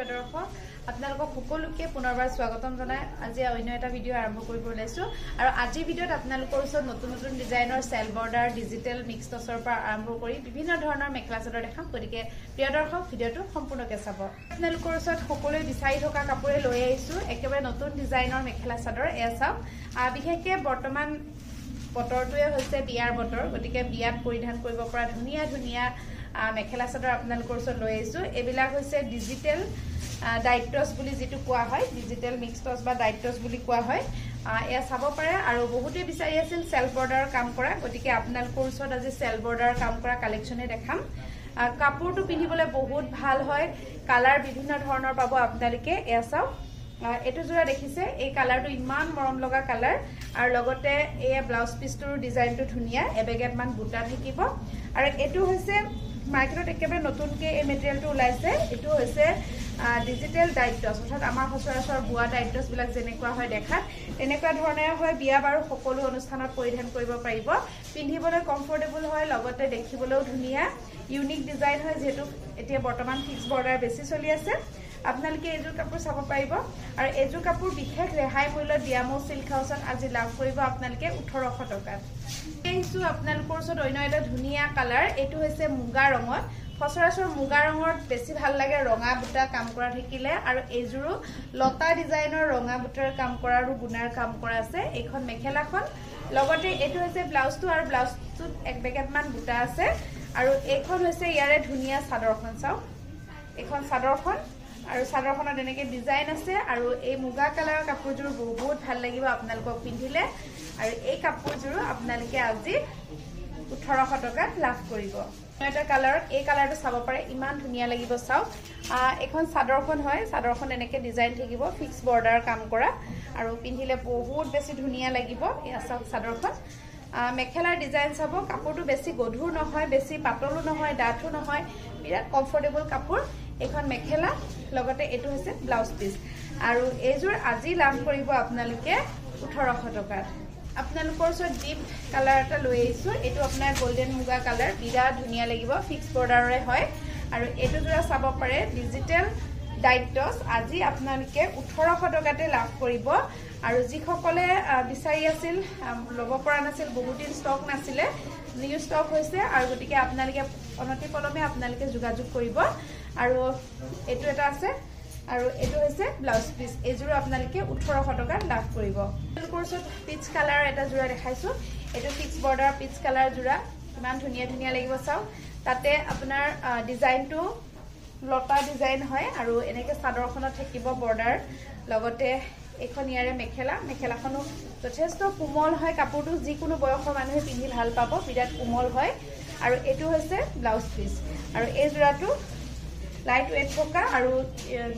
প্ৰিয় দৰ্শক আপোনালোকক সকলোকে পুনৰবাৰ স্বাগতম জনাই আজি অন্য এটা ভিডিও আৰম্ভ কৰিব লৈছো আৰু আজি ভিডিওত আপোনালোকৰ ওচৰত নতুন নতুন ডিজাইনৰ সেল বৰ্ডাৰ ডিজিটেল মিক্স টছৰ পৰা আৰম্ভ কৰি বিভিন্ন ধৰণৰ মেখেলা চাদৰ দেখাম গতিকে প্ৰিয় দৰ্শক ভিডিওটো সম্পূৰ্ণকৈ চাব আপোনালোকৰ ওচৰত সকলোৱে বিচাৰি থকা কাপোৰে লৈ আহিছো একেবাৰে নতুন ডিজাইনৰ মেখেলা চাদৰ এয়া চাওক বিশেষকৈ বৰ্তমান বতৰটোৱে হৈছে বিয়াৰ বতৰ গতিকে বিয়াত পৰিধান কৰিব পৰা ধুনীয়া ধুনীয়া মেখেলা চাদৰ আপোনালোকৰ ওচৰত লৈ আহিছো এবিলাক হৈছে ডিজিটেল ডাইটছ বুলি যেটো কোৱা হয় ডিজিটেল মিক্স টছ বা ডাইটছ বুলি কোৱা হয় এয়া চাব পাৰে আৰু বহুতে বিচাৰি আছিল সেল বৰ্ডাৰ কাম কৰা গতিকে আপোনালোকৰ ওচৰত আজি সেল বৰ্ডাৰ কাম কৰা কালেকচনে দেখাম কাপোৰটো পিন্ধিবলৈ বহুত ভাল হয় কালাৰ বিভিন্ন ধৰণৰ পাব আপোনালোকে এয়া চাওক এটো জোৰা দেখিছে এই কালাৰটো ইমান মৰম লগা কালাৰ আৰু লগতে এই ব্লাউজ পিছটোৰ ডিজাইনটো ধুনিয়া এবেগেট মান বুটা থাকিব আৰু এটো হৈছে মাৰ্কেটত একেবাৰে নতুনকৈ এই মেটেৰিয়েলটো ওলাইছে এটো হৈছে ডিজিটেল ডাইটছ অৰ্থাৎ আমাৰ সচৰাচৰ বুৱা ডাইটছ বিলাক যেনেকুৱা হয় দেখাত তেনেকুৱা ধৰণে হয় বিয়া বাৰু সকলো অনুষ্ঠানত পৰিধান কৰিব পাৰিব পিন্ধিবলৈ কমফৰ্টেবল হয় লগতে দেখিবলৈও ধুনিয়া ইউনিক ডিজাইন হয় যেটো এতিয়া বৰ্তমান ফিক্স বৰ্ডাৰ বেছি চলি আছে আপোনালোকে এজোৰ কাপোৰ চাব পাৰিব আৰু এজোৰ কাপোৰ বিশেষ ৰেহাই মূল্যত ডিয়ামো সিল্ক হাউছত আজি লাভ কৰিব আপোনালোকে 1800 টকাত এইটো আপোনালোকৰ ওচৰত অন্য এটা ধুনিয়া কালাৰ এটো হৈছে মুগা ৰঙত ফসৰাসৰ মুগা ৰঙত বেছি ভাল লাগে ৰঙা বুটা কাম কৰা থাকিলে আৰু এজোৰো লতা ডিজাইনৰ ৰঙা বুটাৰ কাম কৰা আৰু গুণাৰ কাম কৰা আছে এইখন মেখেলাখন লগতে এটো হৈছে ব্লাউজটো আৰু ব্লাউজটোত এক বেগেট মান বুটা আছে আৰু এইখন হৈছে ইয়াৰে ধুনিয়া চাদৰখন চাও এইখন চাদৰখন আৰু চাদৰখনত এনেকৈ ডিজাইন আছে আৰু এই মুগা কালাৰৰ কাপোৰযোৰ বহুত ভাল লাগিব আপোনালোকক পিন্ধিলে আৰু এই কাপোৰযোৰ আপোনালোকে আজি 1800 টকাত লাভ কৰিব এটা কালাৰ এই কালাৰটো চাব পাৰে ইমান ধুনিয়া লাগিব চাও এখন চাদৰখন হয় চাদৰখন এনেকৈ ডিজাইন থাকিব ফিক্স বৰ্ডাৰ কাম কৰা আৰু পিন্ধিলে বহুত বেছি ধুনিয়া লাগিব এই চাওক চাদৰখন মেখেলাৰ ডিজাইন চাব কাপোৰটো বেছি গধুৰ নহয় বেছি পাতলো নহয় ডাঠো নহয় বিৰাট কমফৰ্টেবল কাপোৰ এখন মেখেলা লগতে এটো হৈছে ব্লাউজ পিস আৰু এইজোৰ আজি লাভ কৰিব আপোনালোকে 1800 টকাত আপোনালোকৰ ওচৰত ডিপ কালাৰ এটা লৈ আহিছো এটো আপোনাৰ গোল্ডেন মুগা কালাৰ বিৰাট ধুনিয়া লাগিব ফিক্স বৰ্ডাৰৰে হয় আৰু এটো জোৰা চাব পাৰে ডিজিটেল ডাইটছ আজি আপোনালোকে 1800 টকাতে লাভ কৰিব আৰু যিসকলে বিচাৰি আছিল লব পৰা নাছিল বহুত দিন ষ্টক নাছিলে নিউ ষ্টক হৈছে আৰু গতিকে আপোনালোকে অনতি পলমে আপোনালোকে যোগাযোগ কৰিব আৰু এটো এটা আছে আৰু এটো হৈছে ব্লাউজ পিস এজোৰ আপোনালোকে 1800 টকাত লাভ কৰিব কোৰ্সত পিচ কালাৰ এটা জোৰা দেখাইছো এটো ফিক্স বৰ্ডাৰ পিচ কালাৰ জোৰা ইমান ধুনিয়া ধুনিয়া লাগিব চাও তাতে আপোনাৰ ডিজাইনটো লতা ডিজাইন হয় আৰু এনেকৈ চাদৰখনত থাকিব বৰ্ডাৰ লগতে এখন ইয়াৰে মেখেলাখনো যথেষ্ট কোমল হয় কাপোৰটো যিকোনো বয়সৰ মানুহে পিন্ধি ভাল পাব বিৰাট কোমল হয় আৰু এটো হৈছে ব্লাউজ পিস আৰু এই জোৰাটো লাইট ওয়েট থকা আৰু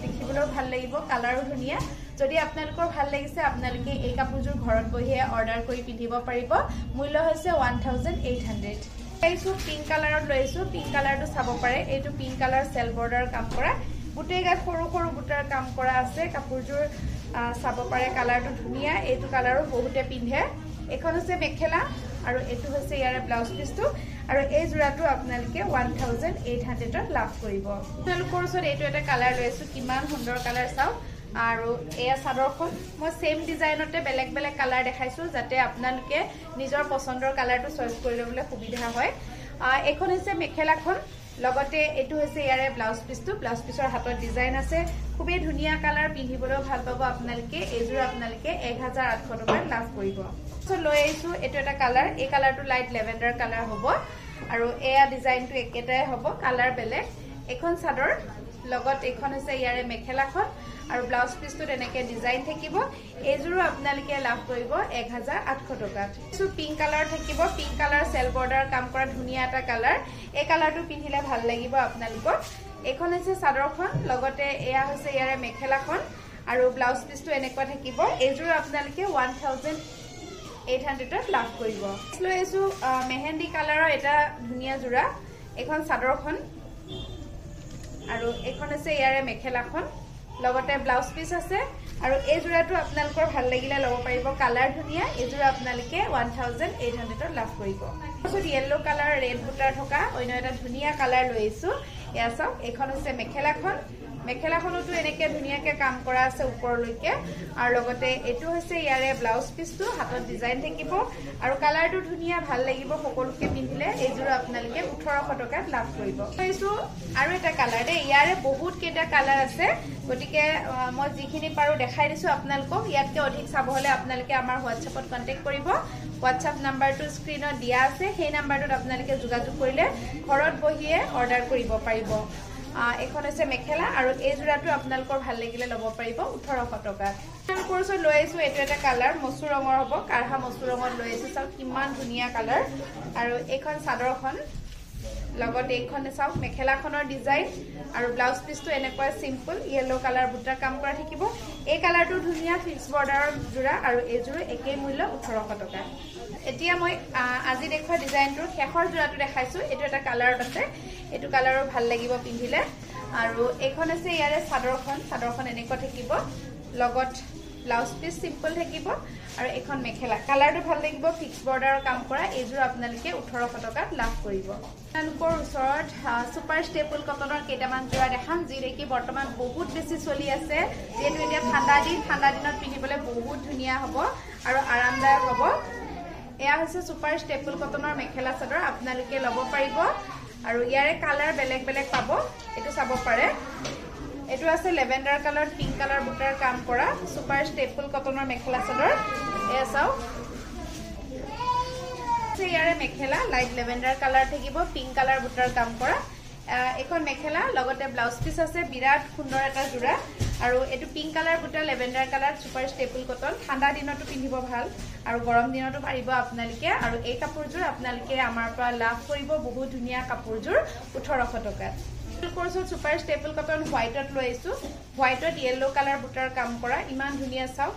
দেখিবলৈ ভাল লাগিব কালাৰো ধুনিয়া যদি আপোনালোকৰ ভাল লাগিছে আপোনালোকে এই কাপোৰযোৰ ঘৰত বহিয়ে অৰ্ডাৰ কৰি পিন্ধিব পাৰিব মূল্য হৈছে 1800 এইটো পিংক কালাৰত লৈছো পিংক কালাৰটো চাব পাৰে এইটো পিংক কালাৰ সেল বৰ্ডাৰ কাম কৰা গুটেই গাত সৰু সৰু বুটাৰ কাম কৰা আছে কাপোৰযোৰ চাব পাৰে কালাৰটো ধুনিয়া এইটো কালাৰো বহুতে পিন্ধে এখন হৈছে মেখেলা আৰু এটো হৈছে ইয়াৰে ব্লাউজ পিসটো আৰু এই জোৰাটো আপোনালোকে 1800 ত লাভ কৰিব আপোনালোকৰ ওচৰত এইটো এটা কালাৰ লৈছো কিমান সুন্দৰ কালাৰ চাও আৰু এয়া চাদৰখন মই সেম ডিজাইনতে বেলেগ বেলেগ কালাৰ দেখাইছো যাতে আপোনালোকে নিজৰ পছন্দৰ কালাৰটো চইচ কৰি লবলৈ সুবিধা হয় এখন হৈছে মেখেলাখন লগতে এটো হৈছে ইয়াৰে ব্লাউজ পিসটো ব্লাউজ পিসৰ হাতত ডিজাইন আছে খুবেই ধুনিয়া কালাৰ পিন্ধিবলৈ ভাল পাব আপোনালোকে এজোৰ আপোনালোকে 1800 টকাত লাভ কৰিব সো লৈ আহিছো এটো এটা কালাৰ এই কালাৰটো লাইট লেভেণ্ডাৰ কালাৰ হ'ব আৰু এয়া ডিজাইনটো একেটাই হ'ব কালাৰ বেলেগ এখন চাদৰ লগত এখন হৈছে ইয়াৰে মেখেলাখন আৰু ব্লাউজ পিসটো এনেকৈ ডিজাইন থাকিব এজোৰো আপোনালোকে লাভ কৰিব 1800 টকাত সো পিংক কালাৰ থাকিব পিংক কালাৰ সেল বৰ্ডাৰ কাম কৰা ধুনিয়া এটা কালাৰ এই কালাৰটো পিন্ধিলে ভাল লাগিব আপোনালোকৰ এখন হৈছে চাদৰখন লগতে এয়া হৈছে ইয়াৰে মেখেলাখন আৰু ব্লাউজ পিসটো এনেকুৱা থাকিব এজোৰ আপোনালোকে 1800 ত লাভ কৰিব লৈ আছো মেহেন্দি কালাৰৰ এটা ধুনিয়া জোৰা এখন চাদৰখন আৰু এখন আছে ইয়াৰে মেখেলাখন লগতে ব্লাউজ পিস আছে আৰু এই জোৰাটো আপোনালোকৰ ভাল লাগিলে লব পাৰিব কালাৰ ধুনিয়া এই জোৰা আপোনালোকে 1800 ত লাভ কৰিব so yellow colour red butter থকা অন্য এটা ধুনিয়া কালাৰ লৈছো এয়া চাওক এখন হৈছে মেখেলাখন মেখেলাখনতো এনেকে ধুনিয়াকে কাম কৰা আছে ওপৰলৈকে আৰু লগতে এটো হৈছে ইয়াৰে ব্লাউজ পিসটো হাতত ডিজাইন থাকিব আৰু কালাৰটো ধুনিয়া ভাল লাগিব সকলোকে পিন্ধিলে এইযোৰ আপোনালোকে 1800 টকাত লাভ কৰিব এইটো আৰু এটা কালাৰ দে ইয়াৰে বহুত কেটা কালাৰ আছে গটিকে মই যিখিনি পাৰো দেখাই দিছো আপোনালোকক ইয়াতকে অধিক চাব হলে আপোনালোকে আমাৰ WhatsAppত কন্টাক্ট কৰিব WhatsApp নাম্বাৰটো স্ক্ৰিনত দিয়া আছে সেই নাম্বাৰটোত আপোনালোকে যোগাযোগ কৰিলে ঘৰত বহিয়ে অৰ্ডাৰ কৰিব পাৰিব এখন আছে মেখেলা আৰু এই জোৰাটো আপোনালোকৰ ভাল লাগিলে লব পাৰিব 1800 টকা আপোনালোকৰ ওচৰত লৈ আইছো এটো এটা কালাৰ মসুৰ ৰঙৰ হ'ব কাৰহা মসুৰ ৰঙৰ লৈ আইছো চাওক কিমান ধুনিয়া কালাৰ আৰু এইখন চাদৰখন লগতে এইখন চাওক মেখেলাখনৰ ডিজাইন আৰু ব্লাউজ পিসটো এনেকুৱা সিম্পল ইয়েলো কালাৰ বুটাৰ কাম কৰা থাকিব এই কালাৰটো ধুনিয়া ফিক্স বৰ্ডাৰৰ জোৰা আৰু এই জোৰ একেই মূল্য 1800 টকা এতিয়া মই আজি দেখুৱা ডিজাইনটোৰ শেষৰ জোৰাটো দেখাইছো এটো এটা কালাৰত আছে এটো কালাৰৰ ভাল লাগিব পিন্ধিলে আৰু এইখন আছে ইয়াৰে চাদৰখন এনেকুৱা থাকিব লগত ব্লাউজ পিস সিম্পল থাকিব আৰু এখন মেখেলা কালাৰটো ভাল লাগিব ফিক্স বৰ্ডাৰৰ কাম কৰা এইযোৰ আপোনালোকে 1800 টকাত লাভ কৰিব আপোনালোকৰ ওচৰত সুপাৰ ষ্টেপল কটনৰ কেইটামান জোৰা দেখাম যি দেখি বৰ্তমান বহুত বেছি চলি আছে যেটো এতিয়া ঠাণ্ডা দিনত পিন্ধিবলৈ বহুত ধুনিয়া হ'ব আৰু আৰামদায়ক হ'ব এয়া হৈছে সুপাৰ ষ্টেপল কটনৰ মেখেলা চাদৰ আপোনালোকে ল'ব পাৰিব আৰু ইয়াৰে কালাৰ বেলেগ পাব এটো চাব পাৰে এটো আছে লেভেন্ডাৰ কালাৰ পিংক কালাৰ বুটাৰ কাম কৰা সুপাৰ ষ্টেপল কটনৰ মেখেলা চাদৰ এ চাও ইয়াৰে মেখেলা লাইট লেভেন্ডাৰ কালাৰ থাকিব পিংক কালাৰ বুটাৰ কাম কৰা এখন মেখেলা লগতে ব্লাউজ পিস আছে বিৰাট সুন্দৰ এটা জোৰা আৰু এটো পিংক কালাৰ বুটাৰ lavender colour super staple cotton ঠাণ্ডা দিনতো পিন্ধিব ভাল আৰু গৰম দিনতো পাৰিব আপোনালোকে আৰু এই কাপোৰযোৰ আপোনালোকে আমাৰ পৰা লাভ কৰিব বহুত ধুনিয়া কাপোৰযোৰ 1800 টকাত কোৰ্সত সুপাৰ ষ্টেপল কটন হোৱাইটত লৈ আইছো হোৱাইটত ইয়েলো কালাৰ বুটাৰ কাম কৰা ইমান ধুনিয়া চাও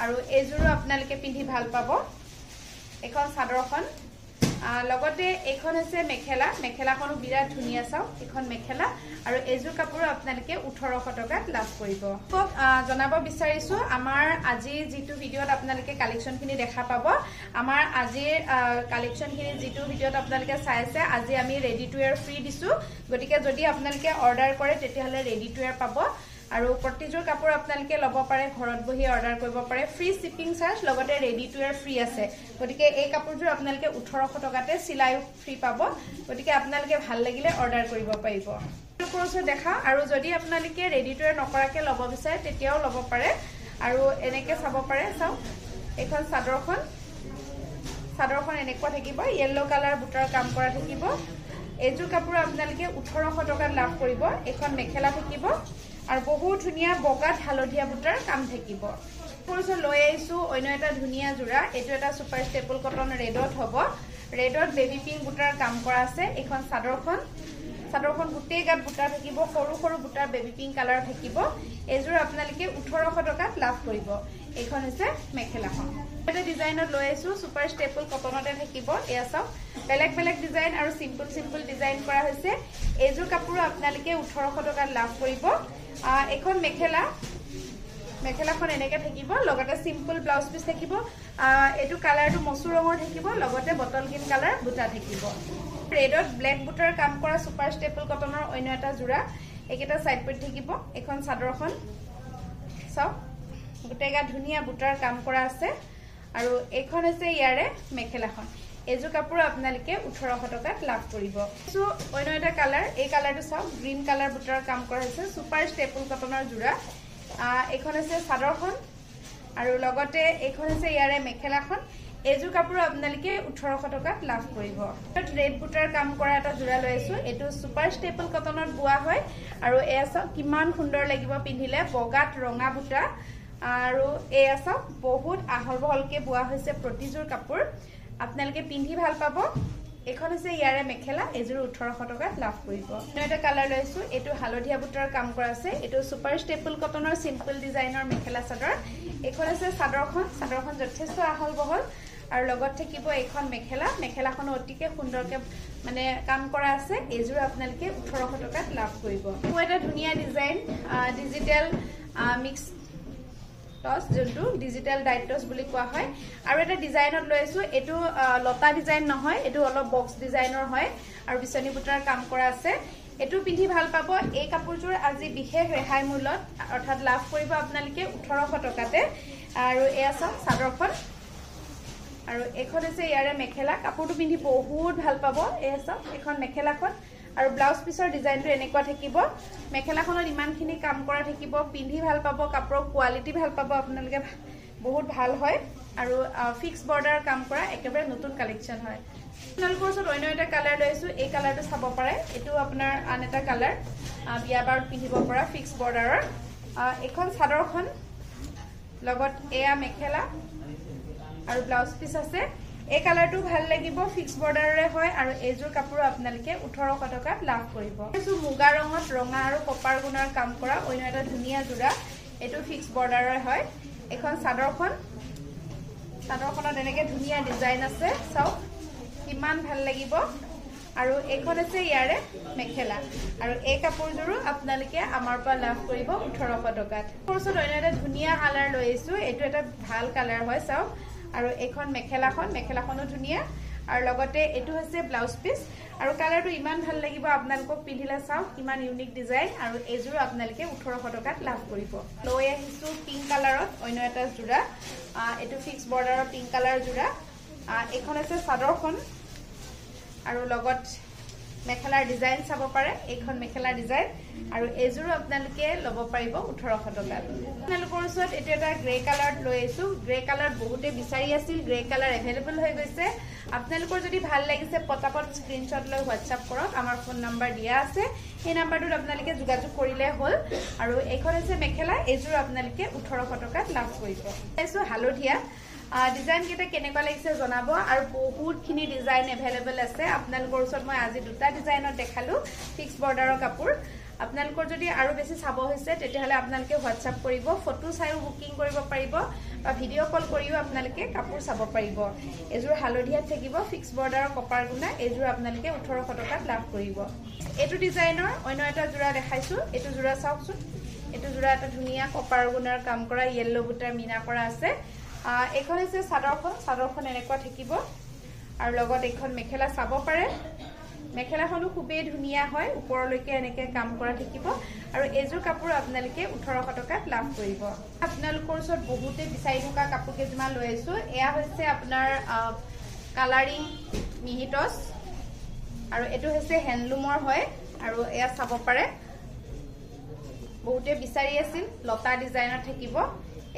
আৰু এইযোৰো আপোনালোকে পিন্ধি ভাল পাব এখন চাদৰখন লগতে এইখন আছে মেখেলাখনো বিৰাট ধুনিয়া চাও এখন মেখেলা আৰু এইযোৰ কাপোৰ আপোনালোকে 1800 টকাত লাভ কৰিব জনাব বিচাৰিছো আমাৰ আজি যিটো ভিডিঅত আপোনালোকে কালেকচনখিনি দেখা পাব আমাৰ আজিৰ কালেকচনখিনি যিটো ভিডিঅত আপোনালোকে চাইছে আজি আমি ৰেডি টু ওয়্যাৰ ফ্ৰী দিছো গটিকে যদি আপোনালোকে অৰ্ডাৰ কৰে তেতিয়াহলে ৰেডি টু ওয়্যাৰ পাব আৰু প্ৰতিযোৰ কাপোৰ আপোনালোকে ল'ব পাৰে ঘৰত বহি অৰ্ডাৰ কৰিব পাৰে ফ্ৰী শিপিং চাৰ্জ লগতে ৰেডি টু ওয়্যাৰ ফ্ৰী আছে গটিকে এই কাপোৰযোৰ আপোনালোকে 1800 টকাতে সিলাই ফ্ৰী পাব গটিকে আপোনালোকে ভাল লাগিলে অৰ্ডাৰ কৰিব পাৰিব কোৰ্সত দেখা আৰু যদি আপোনালোকে ৰেডি টু ওয়্যাৰ নকৰাকে ল'ব বিচাৰে তেতিয়াও ল'ব পাৰে আৰু এনেকে চাব পাৰে চাও এখন চাদৰখন এনেকুৱা থাকিব ইয়েলো কালাৰ বুটাৰ কাম কৰা থাকিব এইযোৰ কাপোৰ আপোনালোকে 1800 টকাত লাভ কৰিব এখন মেখেলা থাকিব আৰু বহুত ধুনিয়া বগাত হালধীয়া বুটাৰ কাম থাকিব কোৰ্সত লৈ আইছো অন্য এটা ধুনিয়া জোৰা এটো এটা সুপাৰ ষ্টেপল কটন ৰেডত হ'ব ৰেডত বেবি পিংক বুটাৰ কাম কৰা আছে এখন চাদৰখন গুটেই গাত বুটাৰ থাকিব সৰু বুটাৰ বেবি পিংক কালাৰ থাকিব এইযোৰ আপোনালোকে 1800 টকাত লাভ কৰিব এইখন হৈছে মেখেলাখন এটা ডিজাইনত লৈ আইছো সুপাৰ ষ্টেপল কটনতে থাকিব এয়া চাও বেলেগ ডিজাইন আৰু সিম্পল ডিজাইন কৰা হৈছে এইযোৰ কাপোৰ আপোনালোকে 1800 টকাত লাভ কৰিব এখন মেখেলাখন এনেকে থাকিব লগতে সিম্পল ব্লাউজ পিস থাকিব এটো কালাৰটো মসুৰ ৰঙৰ থাকিব লগতে বটল গ্ৰীণ কালাৰ বুটা থাকিব ৰেডত ব্ল্যাক বুটাৰ কাম কৰা সুপাৰ ষ্টেপল কটনৰ অন্য এটা জোৰা একেটা সাইড পইট থাকিব এখন চাদৰখন চাও গুটেগা ধুনিয়া বুটাৰ কাম কৰা আছে আৰু এইখন আছে ইয়াৰে মেখেলাখন এইযোৰ কাপোৰ আপোনালোকে 1800 টকাত লাভ কৰিব সো অন্য এটা কালাৰ এই কালাৰটো চাও গ্ৰীণ কালাৰ বুটাৰ কাম কৰা হৈছে সুপাৰ ষ্টেপল কটনৰ জোৰা এইখন আছে চাদৰখন আৰু লগতে এইখন আছে ইয়াৰে মেখেলাখন এইযোৰ কাপোৰ আপোনালোকে 1800 টকাত লাভ কৰিব ৰেড বুটাৰ কাম কৰা এটা জোৰা লৈ আছো এটো সুপাৰ ষ্টেপল কটনত বুৱা হয় আৰু এয়া চাও কিমান সুন্দৰ লাগিব পিন্ধিলে বগাত ৰঙা বুটা আৰু এয়া চাও বহুত আহল বহলকে বুৱা হৈছে প্ৰতিযোৰ কাপোৰ আপোনালোকে পিন্ধি ভাল পাব এখন আছে ইয়াৰে মেখেলা এযোৰ 1800 টকাত লাভ কৰিব এটা কালাৰ লৈছো এটো হালধীয়া বুটাৰ কাম কৰা আছে এটো সুপাৰ ষ্টেপল কটনৰ সিম্পল ডিজাইনৰ মেখেলা চাদৰ এখন আছে চাদৰখন যথেষ্ট আহল বহল আৰু লগত থাকিব এখন মেখেলাখন অতিকে সুন্দৰকে মানে কাম কৰা আছে এযোৰ আপোনালোকে 1800 টকাত লাভ কৰিব এটা ধুনিয়া ডিজাইন ডিজিটাল মিক্স টস যোনটো ডিজিটাল ডাইটস বুলি কোৱা হয় আৰু এটা ডিজাইনত লৈছো এটো লতা ডিজাইন নহয় এটো অলপ বক্স ডিজাইনৰ হয় আৰু বিচনি বুটাৰ কাম কৰা আছে এটু পিন্ধি ভাল পাব এই কাপোৰজোৰ আজি বিশেষ ৰেহাই মূল্যত অৰ্থাৎ লাভ কৰিব আপোনালোকে 1800 টকাতে আৰু এয়া চাওক চাদৰখন আৰু এখন আছে ইয়াৰে মেখেলা কাপোৰটো পিন্ধি বহুত ভাল পাব এয়া চাওক এখন মেখেলাখন আৰু ব্লাউজ পিছৰ ডিজাইনটো এনেকুৱা থাকিব মেখেলাখনত ইমানখিনি কাম কৰা থাকিব পিন্ধি ভাল পাব কাপোৰৰ কোৱালিটি ভাল পাব আপোনালোকে বহুত ভাল হয় আৰু ফিক্স বৰ্ডাৰ কাম কৰা একেবাৰে নতুন কালেকচন হয় আপোনালোকৰ ওচৰত অন্য এটা কালাৰ লৈছো এই কালাৰটো চাব পাৰে এটো আপোনাৰ আন এটা কালাৰ বিয়া বাৰত পিন্ধিব পৰা ফিক্স বৰ্ডাৰৰ এখন চাদৰখন লগত এয়া মেখেলা আৰু ব্লাউজ পিস আছে এই কালাৰটো ভাল লাগিব ফিক্স বৰ্ডাৰৰে হয় আৰু এইজোৰ কাপোৰ আপোনালোকে 1800 টকাত লাভ কৰিব এটো মুগা ৰঙত ৰঙা আৰু কপাৰ গুণৰ কাম কৰা অন্য এটা ধুনীয়া জোৰা এটো ফিক্স বৰ্ডাৰৰে হয় এখন চাদৰখনত এনেকে ধুনীয়া ডিজাইন আছে চাওক কিমান ভাল লাগিব আৰু এখন আছে ইয়াৰে মেখেলা আৰু এই কাপোৰজোৰো আপোনালোকে আমাৰ পৰা লাভ কৰিব 1800 টকাত কোৰ্সত অন্য এটা ধুনীয়া কালাৰ লৈছো এটো এটা ভাল কালাৰ হয় চাওক আৰু এখন মেখেলাখনো ধুনীয়া আৰু লগতে এটো হৈছে ব্লাউজ পিস আৰু কালাৰটো ইমান ভাল লাগিব আপোনালোকক পিন্ধিলে চাওক কিমান ইউনিক ডিজাইন আৰু এজোৰ আপোনালোকে 1800 টকাত লাভ কৰিব লৈ আহিছো পিংক কালাৰত অন্য এটা জোৰা এটো ফিক্স বৰ্ডাৰৰ পিংক কালাৰ জোৰা এখন আছে চাদৰখন আৰু লগত মেখেলাৰ ডিজাইন চাব পাৰে এইখন মেখেলাৰ ডিজাইন আৰু এজোৰো আপোনালোকে ল'ব পাৰিব 1800 টকাত আপোনালোকৰ ওচৰত এটো এটা গ্ৰে কালাৰ লৈ আছো গ্ৰে কালাৰ বহুতে বিচাৰি আছিল গ্ৰে কালাৰ এভেইলেবল হৈ গৈছে আপোনালোকৰ যদি ভাল লাগিছে পটাপট স্ক্ৰিনশ্বট লৈ WhatsApp কৰক আমাৰ ফোন নম্বৰ দিয়া আছে এই নম্বৰটোত আপোনালোকে যোগাযোগ কৰিলে হ'ল আৰু এইখন আছে মেখেলা এজোৰ আপোনালোকে 1800 টকাত লাভ কৰিব এসো হালধীয়া ডিজাইন কেটা কেনেকুৱা লাগিছে জনাব আৰু বহুতখিনি ডিজাইন এভেইলেবল আছে আপোনালোকৰ ওচৰত মই আজি দুটা ডিজাইনত দেখালো ফিক্স বৰ্ডাৰৰ কাপোৰ আপোনালোকৰ যদি আৰু বেছি চাব হৈছে তেতিয়াহলে আপোনালোকে WhatsApp কৰিব ফটো চাইও বুকিং কৰিব পাৰিব বা ভিডিও কল কৰিও আপোনালোকে কাপোৰ চাব পাৰিব এজোৰ হালধীয়া থাকিব ফিক্স বৰ্ডাৰৰ কপাৰ গুণা এজোৰ আপোনালোকে 1800 টকাত লাভ কৰিব এটো ডিজাইনৰ অন্য এটা জোৰা দেখাইছো এটো জোৰা চাওকচোন এটো জোৰা এটা ধুনীয়া কপাৰ গুণাৰ কাম কৰা ইয়েলো বুটাৰ মিনা কৰা আছে এখন আছে চাদৰখন এনেকুৱা থাকিব আৰু লগত এখন মেখেলা চাব পাৰে মেখেলাখনো খুবেই ধুনীয়া হয় ওপৰলৈকে এনেকে কাম কৰা থাকিব আৰু এজোৰ কাপোৰ আপোনালোকে 1800 টকাত লাভ কৰিব আপোনালোকৰ ওচৰত বহুতে বিচাৰি থকা কাপোৰ কেইজমান লৈ আছো এয়া হৈছে আপোনাৰ কালাৰিং মিহিটস আৰু এটো হৈছে হ্যান্ডলুমৰ হয় আৰু এয়া চাব পাৰে বহুতে বিচাৰি আছিল লতা ডিজাইনৰ থাকিব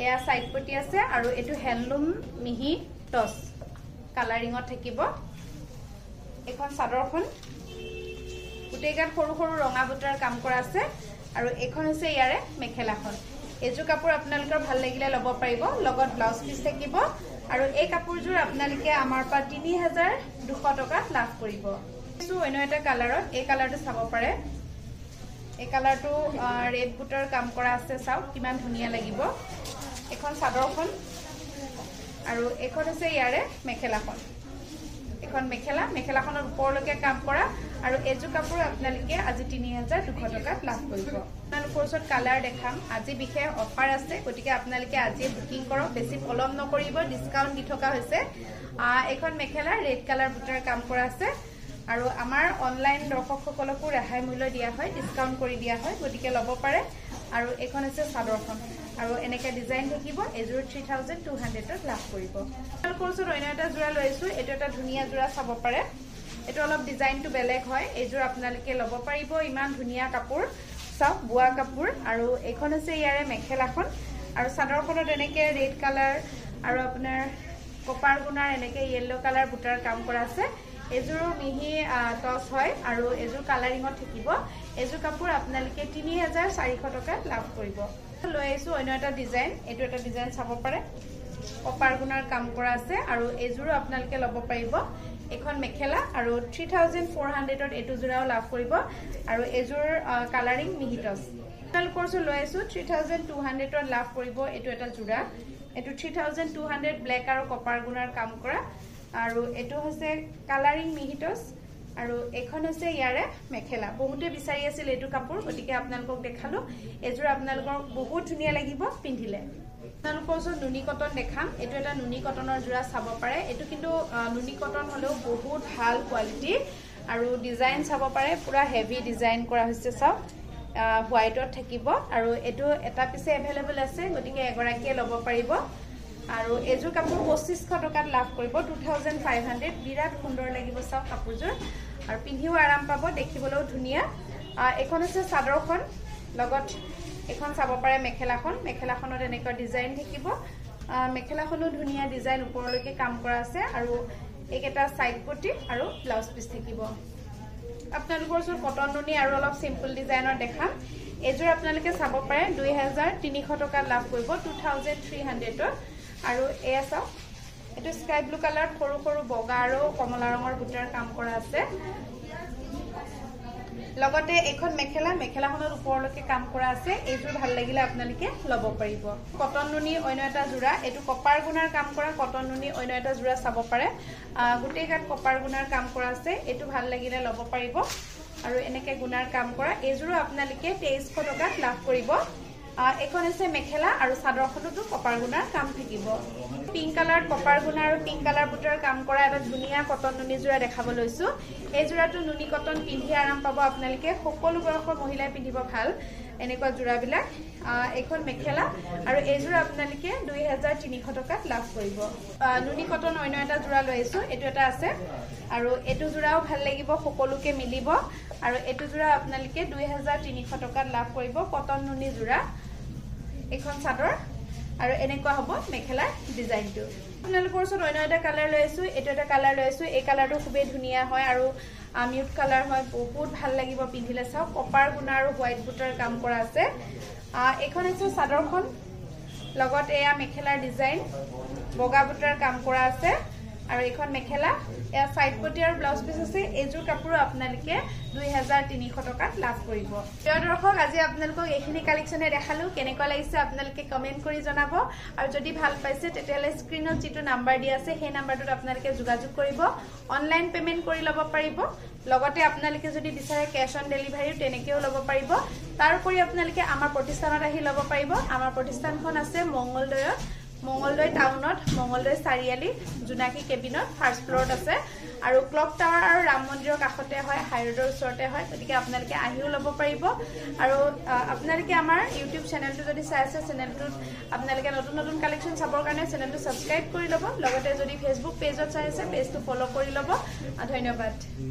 এয়া সাইড পটি আছে আৰু এটো হ্যান্ডলুম মিহি টস কালাৰিংত থাকিব এখন চাদৰখন গুটেগাত সৰু সৰু ৰঙা বুটাৰ কাম কৰা আছে আৰু এখন হৈছে ইয়াৰে মেখেলাখন এজো কাপোৰ আপোনালোকৰ ভাল লাগিলে ল'ব পাৰিব লগত ব্লাউজ পিস থাকিব আৰু এই কাপোৰজোৰ আপোনালোকে আমাৰ পৰা 3200 টকাত লাভ কৰিব এসো অন্য এটা কালাৰত এই কালাৰটো চাব পাৰে এই কালাৰটো ৰেড বুটাৰ কাম কৰা আছে চাওক কিমান ধুনীয়া লাগিব এখন চাদৰখন আৰু এখন আছে ইয়াৰে মেখেলাখন এখন মেখেলাখনৰ ওপৰলৈকে কাম কৰা আৰু এজো কাপোৰ আপোনালোকে আজি 3200 টকাত লাভ কৰিব আপোনালোকৰ ওচৰত কালাৰ দেখাম আজি বিশেষ অফাৰ আছে গতিকে আপোনালোকে আজি বুকিং কৰক বেছি পলম নকৰিব ডিসকাউন্ট দি থকা হৈছে এখন মেখেলা ৰেড কালাৰ বুটাৰ কাম কৰা আছে আৰু আমাৰ অনলাইন দৰ্শকসকলকো ৰেহাই মূল্য দিয়া হয় ডিসকাউন্ট কৰি দিয়া হয় গতিকে ল'ব পাৰে আৰু এখন আছে চাদৰখন আৰু এনেকে ডিজাইন থাকিব এজোৰ 3200 ত লাভ কৰিব আপোনালোকৰ ওচৰত অন্য এটা জোৰা লৈছো এটো এটা ধুনীয়া জোৰা চাব পাৰে এটো অলপ ডিজাইনটো বেলেগ হয় এজোৰ আপোনালোকে ল'ব পাৰিব ইমান ধুনীয়া কাপোৰ চাওক বুৱা কাপোৰ আৰু এখন আছে ইয়াৰে মেখেলাখন আৰু চাদৰখনত এনেকে ৰেড কালাৰ আৰু আপোনাৰ কপাৰ গুণাৰ এনেকে ইয়েলো কালাৰ বুটাৰ কাম কৰা আছে এজোৰ মিহি টস হয় আৰু এজোৰ কালাৰিংত থাকিব এজোৰ কাপোৰ আপোনালোকে 3400 টকাত লাভ কৰিব লৈ আছো অন্য এটা ডিজাইন এটো এটা ডিজাইন চাব পাৰে কপাৰ গুণাৰ কাম কৰা আছে আৰু এজোৰো আপোনালোকে ল'ব পাৰিব এখন মেখেলা আৰু 3400 ত এটো জোৰাও লাভ কৰিব আৰু এজোৰ কালাৰিং মিহিটস আপোনালোকৰ ওচৰত লৈ আছো 3200 ত লাভ কৰিব এটো এটা জোৰা এটো 3200 ব্ল্যাক আৰু কপাৰ গুণাৰ কাম কৰা আৰু এটো হৈছে কালাৰিং মিহিটস আৰু এখন হৈছে ইয়াৰে মেখেলা বহুতে বিচাৰি আছিল এটো কাপোৰ গতিকে আপোনালোকক দেখালো এজোৰ আপোনালোকৰ বহুত ধুনীয়া লাগিব পিন্ধিলে আপোনালোকৰ ওচৰত নুনি কটন দেখাম এটো এটা নুনি কটনৰ জোৰা চাব পাৰে এটো কিন্তু নুনি কটন হলেও বহুত ভাল কোৱালিটি আৰু ডিজাইন চাব পাৰে পুৰা হেভি ডিজাইন কৰা হৈছে চাওক হোৱাইটত থাকিব আৰু এটো এটা পিছে এভেইলেবল আছে গতিকে এগৰাকীয়ে ল'ব পাৰিব আৰু এজোৰ কাপোৰ 2500 টকাত লাভ কৰিব 2500 বিৰাট সুন্দৰ লাগিব চাওক কাপোৰজোৰ আৰু পিন্ধিও আৰাম পাব দেখিবলৈও ধুনীয়া এখন আছে চাদৰখন লগত এখন চাব পাৰে মেখেলাখনত এনেকুৱা ডিজাইন থাকিব মেখেলাখনো ধুনীয়া ডিজাইন ওপৰলৈকে কাম কৰা আছে আৰু এইকেটা সাইড পটি আৰু ব্লাউজ পিস থাকিব আপোনালোকৰ ওচৰত কটন নুনি আৰু অলপ সিম্পল ডিজাইনৰ দেখাম এজোৰ আপোনালোকে চাব পাৰে 2300 টকা লাভ কৰিব 2300 আৰু এয়া চাওক এটো স্কাই ব্লু কালাৰ সৰু সৰু বগা আৰু কমলা ৰঙৰ বুটাৰ কাম কৰা আছে লগতে এখন মেখেলাখনৰ ওপৰলৈকে কাম কৰা আছে এইজোৰ ভাল লাগিলে আপোনালোকে ল'ব পাৰিব কটন নুনি অন্য এটা জোৰা এটো কপাৰ গুণাৰ কাম কৰা কটন নুনি অন্য এটা জোৰা চাব পাৰে গুটেই গাত কপাৰ গুণাৰ কাম কৰা আছে এটো ভাল লাগিলে ল'ব পাৰিব আৰু এনেকে গুণাৰ কাম কৰা এইজোৰো আপোনালোকে 2300 টকাত লাভ কৰিব এখন আছে মেখেলা আৰু চাদৰখনতো কপাৰ গুণাৰ কাম থাকিব পিংক কালাৰ কপাৰ গুণা আৰু পিংক কালাৰ বুটাৰ কাম কৰা এটা ধুনীয়া কটন নুনি জোৰা দেখাব লৈছো এই জোৰাটো নুনি কটন পিন্ধি আৰাম পাব আপোনালোকে সকলো বয়সৰ মহিলাই পিন্ধিব ভাল এনেকুৱা জোৰাবিলাক এখন মেখেলা আৰু এই জোৰা আপোনালোকে 2300 টকাত লাভ কৰিব নুনি কটন অন্য এটা জোৰা লৈছো এটো এটা আছে আৰু এটো জোৰাও ভাল লাগিব সকলোকে মিলিব আৰু এটো জোৰা আপোনালোকে 2300 টকাত লাভ কৰিব কটন নুনি জোৰা এখন চাদৰ আৰু এনেকুৱা হ'ব মেখেলাৰ ডিজাইনটো আপোনালোকৰ ওচৰত অন্য এটা কালাৰ লৈছো এটো এটা কালাৰ লৈছো এই কালাৰটো খুবেই ধুনীয়া হয় আৰু মিউট কালাৰ হয় বহুত ভাল লাগিব পিন্ধিলে চাও কপাৰ গুণা আৰু হোৱাইট বুটাৰ কাম কৰা আছে এখন আছে চাদৰখন লগত এয়া মেখেলাৰ ডিজাইন বগা বুটাৰ কাম কৰা আছে আৰু এখন মেখেলা এয়া সাইড পটি আৰু ব্লাউজ পিস আছে এজোৰ কাপোৰ আপোনালোকে 2300 টকাত লাভ কৰিব প্ৰিয় দৰ্শক আজি আপোনালোকক এইখিনি কালেকচনে দেখালো কেনেকুৱা লাগিছে আপোনালোকে কমেন্ট কৰি জনাব আৰু যদি ভাল পাইছে তেতিয়ালে স্ক্ৰিনত যেটো নাম্বাৰ দি আছে সেই নাম্বাৰটোত আপোনালোকে যোগাযোগ কৰিব অনলাইন পেমেন্ট কৰি ল'ব পাৰিব লগতে আপোনালোকে যদি বিচাৰে ক্যাশ অন ডেলিভাৰী তেনেকেও ল'ব পাৰিব তাৰ উপৰি আপোনালোকে আমাৰ প্ৰতিষ্ঠানত আহি ল'ব পাৰিব আমাৰ প্ৰতিষ্ঠানখন আছে মঙ্গলদৈ টাউনত মঙ্গলদৈ চাৰিআলি জুনাকি কেবিনত ফাৰ্স্ট ফ্লোৰত আছে আৰু ক্লক টাৱাৰ আৰু ৰাম মন্দিৰৰ কাষতে হয় হাই ৰোডৰ ওচৰতে হয় গতিকে আপোনালোকে আহিও ল'ব পাৰিব আৰু আপোনালোকে আমাৰ ইউটিউব চেনেলটো যদি চাই আছে চেনেলটোত আপোনালোকে নতুন কালেকচন চাবৰ কাৰণে চেনেলটো সাবস্ক্ৰাইব কৰি ল'ব লগতে যদি ফেসবুক পেজত চাই আছে পেজটো ফলো কৰি ল'ব ধন্যবাদ